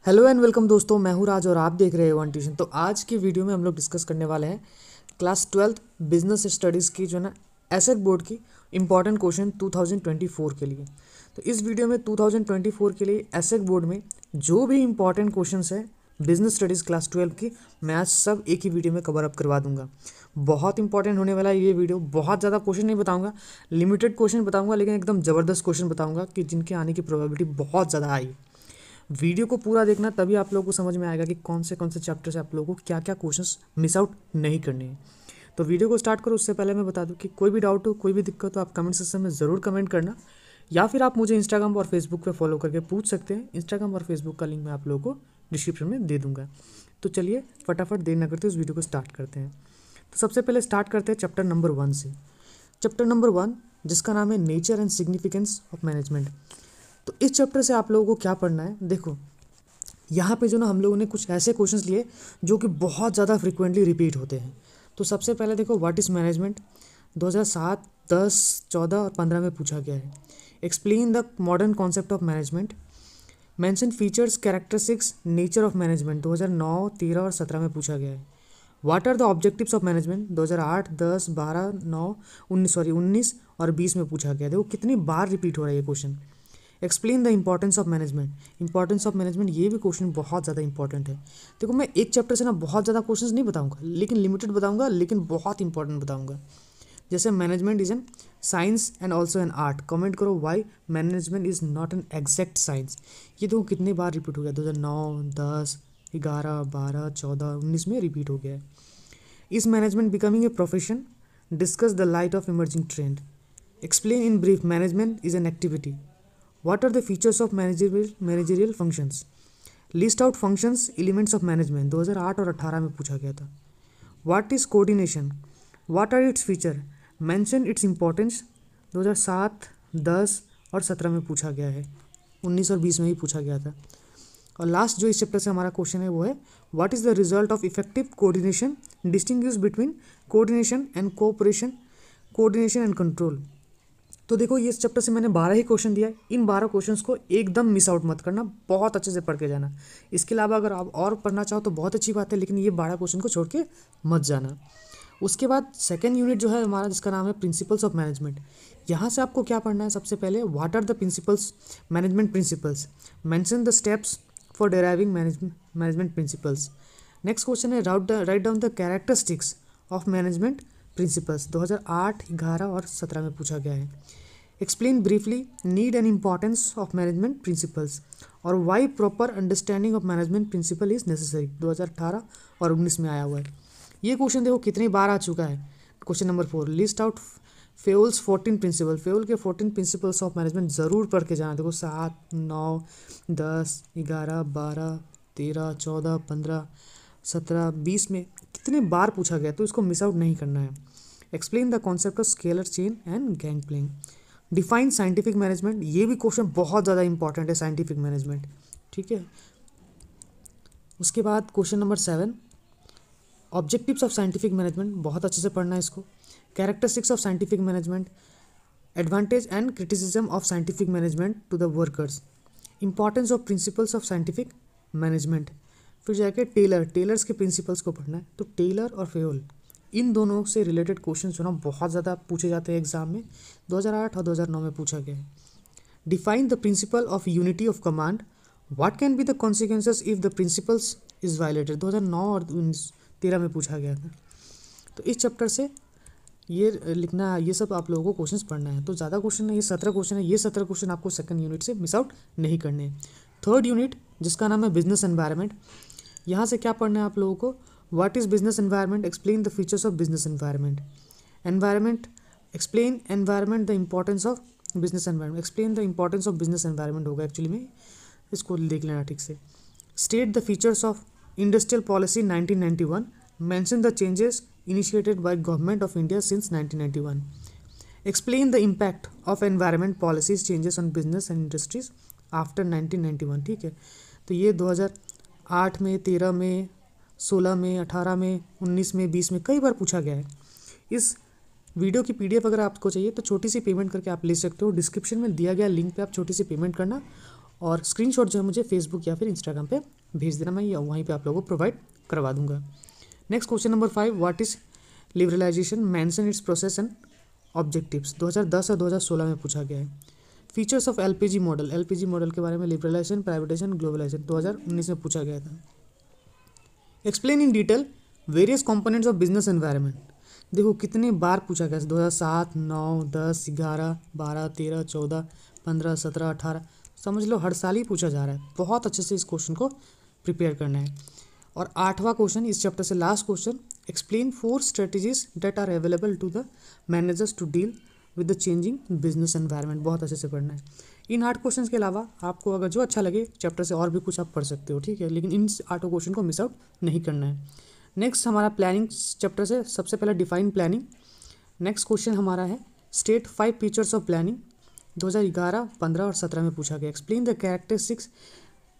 Hello and welcome दोस्तों, मैं हूँ राज और आप देख रहे हो वन ट्यूशन। तो आज की वीडियो में हम लोग डिस्कस करने वाले हैं क्लास 12th बिजनेस स्टडीज़ की जो ना एसेट बोर्ड की इंपॉर्टेंट क्वेश्चन 2024 के लिए। तो इस वीडियो में 2024 के लिए एसेट बोर्ड में जो भी इंपॉर्टेंट क्वेश्चंस है बिजनेस स्टडीज़ क्लास 12 की, मैं आज सब एक ही वीडियो में कवर अप करवा दूंगा। बहुत इंपॉर्टेंट होने वाला है ये वीडियो। बहुत ज़्यादा क्वेश्चन नहीं बताऊंगा, लिमिटेड क्वेश्चन बताऊंगा, लेकिन एकदम ज़बरदस्त क्वेश्चन बताऊंगा कि जिनके आने की प्रोबेबिलिटी बहुत ज़्यादा आई। वीडियो को पूरा देखना, तभी आप लोगों को समझ में आएगा कि कौन से चैप्टर से आप लोगों को क्या क्या क्वेश्चंस मिस आउट नहीं करने हैं। तो वीडियो को स्टार्ट करो उससे पहले मैं बता दूं कि कोई भी डाउट हो, कोई भी दिक्कत हो, आप कमेंट सेक्शन में ज़रूर कमेंट करना, या फिर आप मुझे इंस्टाग्राम और फेसबुक पे फॉलो करके पूछ सकते हैं। इंस्टाग्राम और फेसबुक का लिंक मैं आप लोगों को डिस्क्रिप्शन में दे दूंगा। तो चलिए फटाफट देर न करते उस वीडियो को स्टार्ट करते हैं। तो सबसे पहले स्टार्ट करते हैं चैप्टर नंबर 1 से। चैप्टर नंबर 1 जिसका नाम है nature and significance of management. तो इस चैप्टर से आप लोगों को क्या पढ़ना है, देखो यहाँ पे जो ना हम लोगों ने कुछ ऐसे क्वेश्चंस लिए जो कि बहुत ज़्यादा फ्रिक्वेंटली रिपीट होते हैं। तो सबसे पहले देखो, व्हाट इज़ मैनेजमेंट 2007, 10, 14 और 15 में पूछा गया है। Explain the modern concept of management. Mention features, characteristics, nature of management 2009, 13 और 17 में पूछा गया है। What are the objectives of management 2008, 10, 12, 9, 19 और 20 में पूछा गया है। देखो कितनी बार रिपीट हो रहा है ये question. Explain the importance of management. Importance of management, ये भी क्वेश्चन बहुत ज़्यादा इंपॉर्टेंट है। देखो मैं एक चैप्टर से ना बहुत ज़्यादा क्वेश्चंस नहीं बताऊंगा, लेकिन लिमिटेड बताऊंगा, लेकिन बहुत इंपॉर्टेंट बताऊंगा। जैसे management is an science and also an art. Comment करो why management is not an exact science. ये देखो कितनी बार रिपीट हो गया, 2009, 10, 11, 12, 14, 19 में रिपीट हो गया है। Is management becoming a profession? Discuss the light of emerging trend. Explain in brief management is an activity. What are the features of managerial functions? List out functions elements of management 2008 और 18 में पूछा गया था। What is coordination? What are its feature? Mention its importance 2007, 10 और 17 में पूछा गया है। 19 और 20 में ही पूछा गया था। और लास्ट जो इस चैप्टर से हमारा क्वेश्चन है वो है what is the result of effective coordination? Distinguish between coordination and cooperation, coordination and control. तो देखो ये इस चैप्टर से मैंने 12 ही क्वेश्चन दिया है। इन 12 क्वेश्चंस को एकदम मिस आउट मत करना, बहुत अच्छे से पढ़ के जाना। इसके अलावा अगर आप और पढ़ना चाहो तो बहुत अच्छी बात है, लेकिन ये 12 क्वेश्चन को छोड़ के मत जाना। उसके बाद सेकेंड यूनिट जो है हमारा, जिसका नाम है प्रिंसिपल्स ऑफ मैनेजमेंट। यहाँ से आपको क्या पढ़ना है, सबसे पहले what are the principles, management principles. Mention the steps for deriving management principles. Next question है write down the characteristics of management principles. 2008, 11 और 17 में पूछा गया है। Explain briefly need and importance of management principles और why proper understanding of management principle is necessary. 2018 और 19 में आया हुआ है। ये क्वेश्चन देखो कितनी बार आ चुका है। Question number 4, list out Fayol's 14 principle. Fayol के 14 प्रिंसिपल्स ऑफ मैनेजमेंट ज़रूर पढ़ के जाना। देखो 7, 9, 10, 11, 12, 13, 14, 15, 17, 20 में कितने बार पूछा गया, तो इसको मिस आउट नहीं करना है। Explain the concept of scalar chain and gang playing. Define scientific management. ये भी क्वेश्चन बहुत ज़्यादा इंपॉर्टेंट है, साइंटिफिक मैनेजमेंट, ठीक है। उसके बाद question number 7, objectives of scientific management, बहुत अच्छे से पढ़ना है इसको। Characteristics of scientific management, advantage and criticism of scientific management to the workers, importance of principles of scientific management. फिर जाके टेलर्स के प्रिंसिपल्स को पढ़ना है। तो टेलर और फेउल, इन दोनों से रिलेटेड क्वेश्चन जो ना बहुत ज़्यादा पूछे जाते हैं एग्जाम में। 2008 और 2009 में पूछा गया है। Define the principle of unity of command. What can be the consequences if the principles is violated. 2009 और 13 में पूछा गया था। तो इस चैप्टर से ये लिखना, ये सब आप लोगों को क्वेश्चंस पढ़ना है। तो ज़्यादा क्वेश्चन है, ये 17 क्वेश्चन है। ये 17 क्वेश्चन आपको सेकंड यूनिट से मिस आउट नहीं करने हैं। थर्ड यूनिट जिसका नाम है बिजनेस एनवायरनमेंट, यहाँ से क्या पढ़ना है आप लोगों को, what is business environment, explain the features of business environment. Environment, explain environment the importance of business environment. Explain the importance of business environment होगा एक्चुअली में, इसको देख लेना ठीक से। State the features of industrial policy 1991। Mention the changes initiated by government of India since 1991। Explain the impact of environment policies changes on business and industries after 1991, ठीक है। तो ये 2008 में, 13 में, 16 में, 18 में, 19 में, 20 में कई बार पूछा गया है। इस वीडियो की PDF अगर आपको चाहिए तो छोटी सी पेमेंट करके आप ले सकते हो। डिस्क्रिप्शन में दिया गया लिंक पे आप छोटी सी पेमेंट करना और स्क्रीनशॉट जो है मुझे फेसबुक या फिर इंस्टाग्राम पे भेज देना, मैं वहीं पे आप लोगों को प्रोवाइड करवा दूंगा। Next question number 5, what is liberalisation, mention its process and objectives. 2010 और 2016 में पूछा गया है। Features of LPG model, LPG model के बारे में लिबरलाइजेशन, प्राइवेटाइजेशन, ग्लोबलाइजेशन 2019 में पूछा गया था। Explain in detail various components of business environment. देखो कितने बार पूछा गया, 2007, 9, 10, 11, 12, 13, 14, 15, 17, 18, समझ लो हर साल ही पूछा जा रहा है। बहुत अच्छे से इस क्वेश्चन को प्रिपेयर करना है। और 8वां क्वेश्चन इस चैप्टर से last question, explain 4 strategies that are available to the managers to deal with the changing business environment. बहुत अच्छे से पढ़ना है। इन 8 क्वेश्चन के अलावा आपको अगर जो अच्छा लगे चैप्टर से और भी कुछ आप पढ़ सकते हो, ठीक है, लेकिन इन 8 क्वेश्चन को मिस आउट नहीं करना है। नेक्स्ट हमारा प्लानिंग चैप्टर से सबसे पहले डिफाइन प्लानिंग। नेक्स्ट क्वेश्चन हमारा है स्टेट 5 फीचर्स ऑफ प्लानिंग। 2011, 15 और 17 में पूछा गया। एक्सप्लेन द कैरेक्टरिस्टिक्स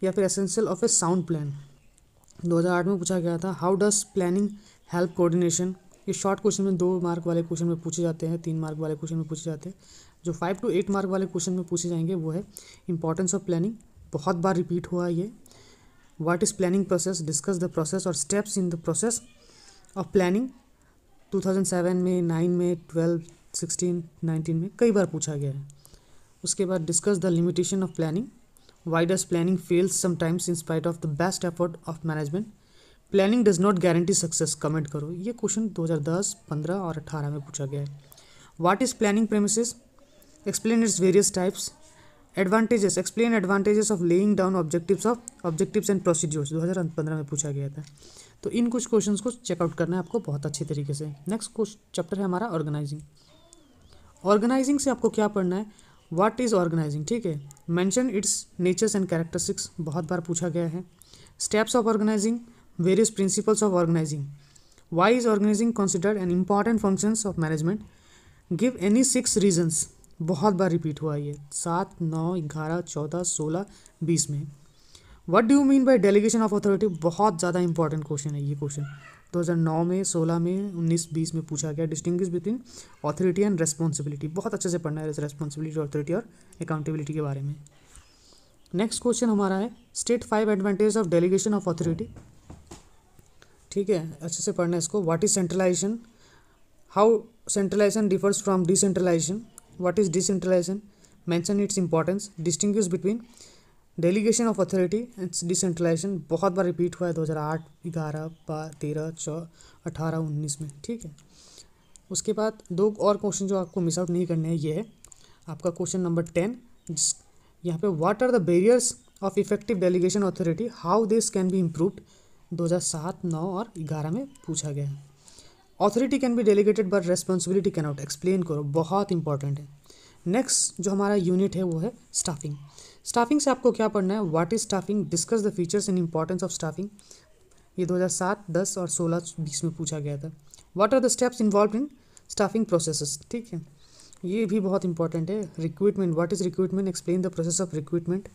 या फिर essential of A sound plan. 2008 में पूछा गया था how does planning help coordination. ये शॉर्ट क्वेश्चन में 2 मार्क वाले क्वेश्चन में पूछे जाते हैं, 3 मार्क वाले क्वेश्चन में पूछे जाते हैं। जो 5 to 8 मार्क वाले क्वेश्चन में पूछे जाएंगे वो है इंपॉर्टेंस ऑफ प्लानिंग, बहुत बार रिपीट हुआ ये। What is planning process, discuss the process और steps in the process of planning. 2007 में, 9 में, 12, 16, 19 में कई बार पूछा गया है। उसके बाद discuss the limitation of planning. Why does planning fails sometimes in spite of the best effort of management? Planning does not guarantee success. Comment करो। ये क्वेश्चन 2010, 15 और 18 में पूछा गया है। What is planning premises? Explain its various types. Advantages. Explain advantages of laying down objectives and procedures. 2015 में पूछा गया था। तो इन कुछ क्वेश्चंस को चेकआउट करना है आपको बहुत अच्छी तरीके से। नेक्स्ट चैप्टर है हमारा ऑर्गेनाइजिंग। ऑर्गेनाइजिंग से आपको क्या पढ़ना है, व्हाट इज़ ऑर्गेनाइजिंग, ठीक है। Mention its natures and characteristics, बहुत बार पूछा गया है। Steps of organising, various principles of organising, why is organising considered an important functions of management, give any 6 reasons, बहुत बार रिपीट हुआ ये 7, 9, 11, 14, 16, 20 में। What do you mean by delegation of authority, बहुत ज़्यादा इंपॉर्टेंट क्वेश्चन है ये क्वेश्चन। 2009 में, 16 में, 19, 20 में पूछा गया। Distinguish between authority and responsibility, बहुत अच्छे से पढ़ना है रेस्पॉन्सिबिलिटी, ऑथोरिटी और अकाउंटेबिलिटी के बारे में। नेक्स्ट क्वेश्चन हमारा है state 5 advantage of delegation of authority, ठीक है, अच्छे से पढ़ना है इसको। What is centralisation, how centralisation differs from decentralisation, what is decentralisation, mention its importance, distinguish between delegation of authority and decentralisation, बहुत बार रिपीट हुआ है 2008, 11, 13, 18, 19 में, ठीक है। उसके बाद 2 और क्वेश्चन जो आपको मिस आउट नहीं करने हैं, ये है आपका क्वेश्चन नंबर 10, यहाँ पे what are the barriers of effective delegation authority, how this can be improved. 2007, 9 और 11 में पूछा गया है। Authority can be delegated but responsibility can not, explain करो, बहुत इंपॉर्टेंट है। नेक्स्ट जो हमारा यूनिट है वो है स्टाफिंग। स्टाफिंग से आपको क्या पढ़ना है, what is staffing, discuss the features and importance of staffing, ये 2007, 10 और 16, 20 में पूछा गया था। What are the steps involve in staffing processes, ठीक है, ये भी बहुत इंपॉर्टेंट है। Recruitment, what is recruitment, explain the process of recruitment.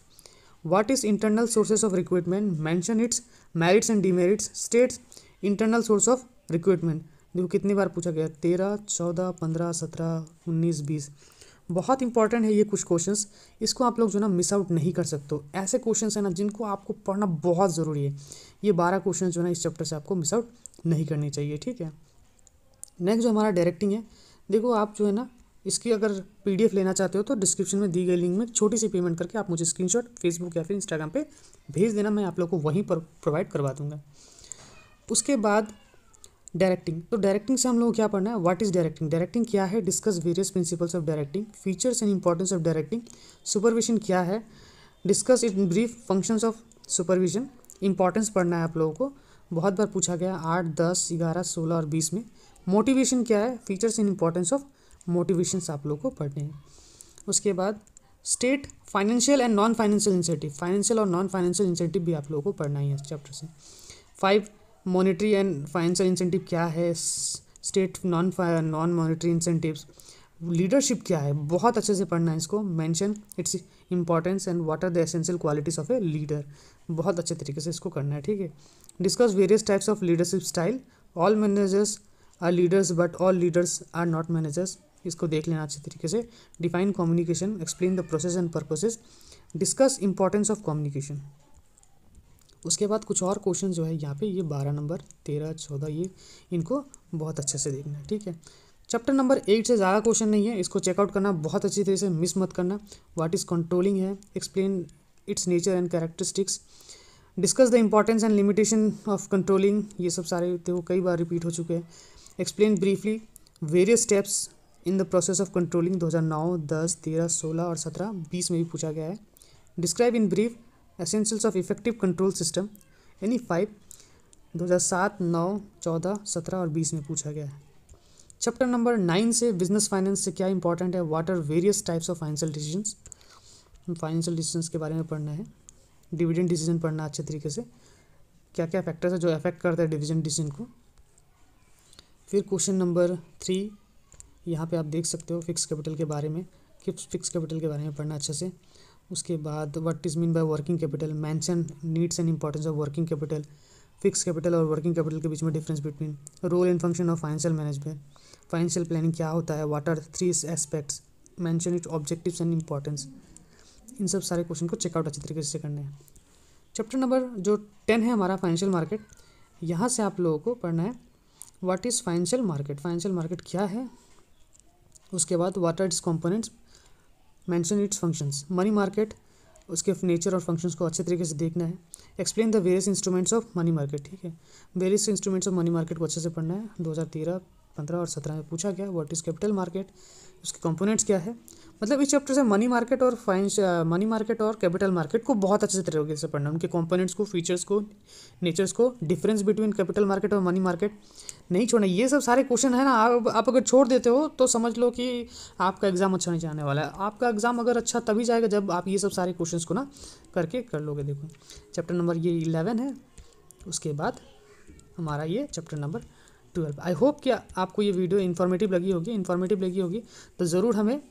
What is internal sources of recruitment, mention its merits and demerits, states internal source of recruitment. देखो कितनी बार पूछा गया, 13, 14, 15, 17, 19, 20, बहुत इंपॉर्टेंट है ये कुछ क्वेश्चंस, इसको आप लोग जो ना मिस आउट नहीं कर सकते हो। ऐसे क्वेश्चंस हैं ना जिनको आपको पढ़ना बहुत ज़रूरी है। ये 12 क्वेश्चन जो है ना इस चैप्टर से आपको मिस आउट नहीं करनी चाहिए, ठीक है। नेक्स्ट जो हमारा डायरेक्टिंग है, देखो आप जो है ना इसकी अगर PDF लेना चाहते हो तो डिस्क्रिप्शन में दी गई लिंक में छोटी सी पेमेंट करके आप मुझे स्क्रीनशॉट फेसबुक या फिर इंस्टाग्राम पे भेज देना, मैं आप लोग को वहीं पर प्रोवाइड करवा दूंगा। उसके बाद डायरेक्टिंग, तो डायरेक्टिंग से हम लोग क्या पढ़ना है, व्हाट इज डायरेक्टिंग, डायरेक्टिंग क्या है, discuss various principles of directing, features and importance of directing, supervision क्या है, discuss in brief functions of supervision, importance पढ़ना है आप लोगों को, बहुत बार पूछा गया 8, 10, 11, 16 और 20 में। मोटिवेशन क्या है, features and importance of motivations आप लोग को पढ़ने हैं। उसके बाद state financial and non financial incentive, financial और नॉन फाइनेंशियल इंसेंटिव भी आप लोगों को पढ़ना ही है इस चैप्टर से। 5 मॉनेटरी एंड फाइनेंशियल इंसेंटिव क्या है, state non monetary incentives, leadership क्या है, बहुत अच्छे से पढ़ना है इसको, mention its importance and what are the essential qualities of a leader, बहुत अच्छे तरीके से इसको करना है, ठीक है। Discuss various types of leadership style, all managers are leaders but all leaders are not managers, इसको देख लेना अच्छे तरीके से। Define communication, explain the process and purposes, discuss importance of communication. उसके बाद कुछ और क्वेश्चन जो है यहाँ पे ये 12 नंबर 13 14 ये इनको बहुत अच्छे से देखना है, ठीक है। चैप्टर नंबर 8 से ज़्यादा क्वेश्चन नहीं है, इसको चेकआउट करना बहुत अच्छी तरह से, मिस मत करना। व्हाट इज़ कंट्रोलिंग है, explain it's nature and characteristics, discuss the importance and limitation of controlling, ये सब सारे थे वो कई बार रिपीट हो चुके हैं। Explain briefly various steps in the process of controlling, 2009 10 13 16 और 17 20 में भी पूछा गया है। Describe in brief essentials of effective control system, यानी 5 2007 9 14 17 और 20 में पूछा गया है। चैप्टर नंबर 9 से बिजनेस फाइनेंस से क्या इंपॉर्टेंट है, what are various types of financial decisions, financial decisions के बारे में पढ़ना है। डिविडेंड डिसीजन पढ़ना अच्छे तरीके से, क्या क्या फैक्टर्स है जो अफेक्ट करता है डिविडेंड डिसीजन को। फिर क्वेश्चन नंबर 3 यहाँ पे आप देख सकते हो फिक्स कैपिटल के बारे में, कि फिक्स कैपिटल के बारे में पढ़ना अच्छे से। उसके बाद what is mean by working capital, mention needs and importance of working capital, fix capital और वर्किंग कैपिटल के बीच में difference between, role and function of financial management, financial planning क्या होता है, what are 3 aspects, mention it objectives and importance. इन सब सारे क्वेश्चन को चेकआउट अच्छी तरीके से करने हैं। चैप्टर नंबर जो 10 है हमारा फाइनेंशियल मार्केट, यहाँ से आप लोगों को पढ़ना है what is financial market, financial market क्या है। उसके बाद what are its components, mention its functions, money market उसके नेचर और फंक्शंस को अच्छे तरीके से देखना है। Explain the various instruments of money market, ठीक है, various instruments of money market को अच्छे से पढ़ना है। 2013 15 और 17 में पूछा गया। व्हाट इज़ कैपिटल मार्केट, उसके कंपोनेंट्स क्या है। मतलब इस चैप्टर से मनी मार्केट और कैपिटल मार्केट को बहुत अच्छे तरीके से पढ़ना है, उनके कंपोनेंट्स को, फीचर्स को, नेचर्स को, डिफरेंस बिटवीन कैपिटल मार्केट और मनी मार्केट नहीं छोड़ना। ये सब सारे क्वेश्चन है ना, आप अगर छोड़ देते हो तो समझ लो कि आपका एग्जाम अच्छा नहीं जाने वाला है। आपका एग्जाम अगर अच्छा तभी जाएगा जब आप ये सब सारे क्वेश्चंस को ना करके कर लोगे। देखो चैप्टर नंबर ये 11 है, उसके बाद हमारा ये चैप्टर नंबर 12। आई होप कि आपको ये वीडियो इन्फॉर्मेटिव लगी होगी तो ज़रूर हमें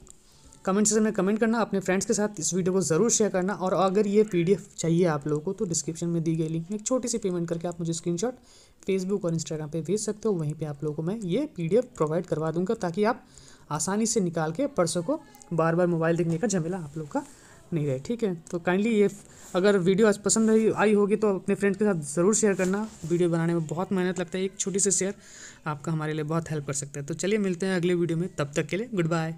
कमेंट सेक्शन में कमेंट करना, अपने फ्रेंड्स के साथ इस वीडियो को ज़रूर शेयर करना। और अगर ये PDF चाहिए आप लोगों को तो डिस्क्रिप्शन में दी गई लिंक में एक छोटी सी पेमेंट करके आप मुझे स्क्रीनशॉट फेसबुक और इंस्टाग्राम पे भेज सकते हो, वहीं पे आप लोगों को मैं ये PDF प्रोवाइड करवा दूंगा ताकि आप आसानी से निकाल के पढ़ सको, बार बार मोबाइल देखने का झमेला आप लोग का नहीं रहे, ठीक है। तो काइंडली ये अगर वीडियो आज पसंद आई होगी तो अपने फ्रेंड्स के साथ ज़रूर शेयर करना। वीडियो बनाने में बहुत मेहनत लगता है, एक छोटी सी शेयर आपका हमारे लिए बहुत हेल्प कर सकता है। तो चलिए मिलते हैं अगले वीडियो में, तब तक के लिए गुड बाय।